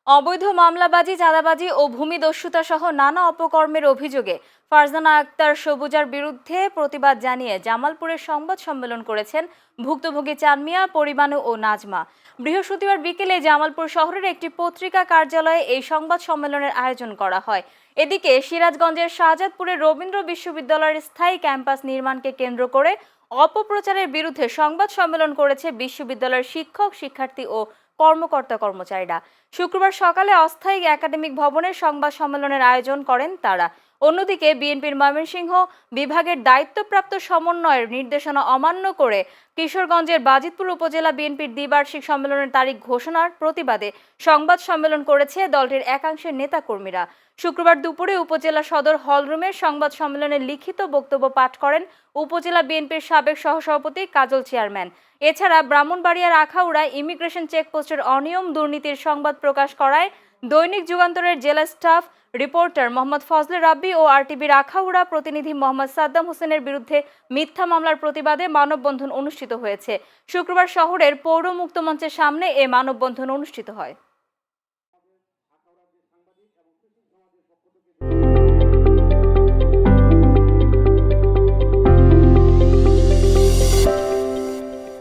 অবৈধ মামলাবাজি, চাঁদাবাজি ও ভূমিদস্যুতা সহ নানা অপকর্মের অভিযোগে ফারজানা আক্তার সবুজার বিরুদ্ধে প্রতিবাদ জানিয়ে জামালপুরে সংবাদ সম্মেলন করেছেন ভুক্তভোগী চানমিয়া, পরিবানু ও নাজমা। বৃহস্পতিবার বিকেলে জামালপুর শহরের একটি পত্রিকা কার্যালয়ে এই সংবাদ সম্মেলনের আয়োজন করা হয়। এদিকে সিরাজগঞ্জের শাহজাদপুরের রবীন্দ্র বিশ্ববিদ্যালয়ের স্থায়ী ক্যাম্পাস নির্মাণকে কেন্দ্র করে অপপ্রচারের বিরুদ্ধে সংবাদ সম্মেলন করেছে বিশ্ববিদ্যালয়ের শিক্ষক, শিক্ষার্থী ও কর্মকর্তা-কর্মচারীরা। শুক্রবার সকালে অস্থায়ী একাডেমিক ভবনের সংবাদ সম্মেলনের আয়োজন করেন তারা। অন্যদিকে বিএনপির ময়মনসিংহ বিভাগের দায়িত্বপ্রাপ্ত সমন্বয়ের নির্দেশনা অমান্য করে কিশোরগঞ্জের বাজিতপুর উপজেলা বিএনপির দ্বিবার্ষিক সম্মেলনের তারিখ ঘোষণার প্রতিবাদে সংবাদ সম্মেলন করেছে দলটির একাংশের নেতাকর্মীরা। শুক্রবার দুপুরে উপজেলা সদর হলরুমের সংবাদ সম্মেলনে লিখিত বক্তব্য পাঠ করেন উপজেলা বিএনপির সাবেক সহসভাপতি কাজল চেয়ারম্যান। এছাড়া ব্রাহ্মণবাড়িয়ার আখাউড়ায় ইমিগ্রেশন চেকপোস্টের অনিয়ম দুর্নীতির সংবাদ প্রকাশ করায় দৈনিক যুগান্তরের জেলা স্টাফ রিপোর্টার মোহাম্মদ ফজলে রাব্বি ও আরটিভির আখাউড়া প্রতিনিধি মোহাম্মদ সাদ্দাম হোসেনের বিরুদ্ধে মিথ্যা মামলার প্রতিবাদে মানববন্ধন অনুষ্ঠিত হয়েছে। শুক্রবার শহরের পৌর মুক্ত মঞ্চের সামনে এ মানববন্ধন অনুষ্ঠিত হয়।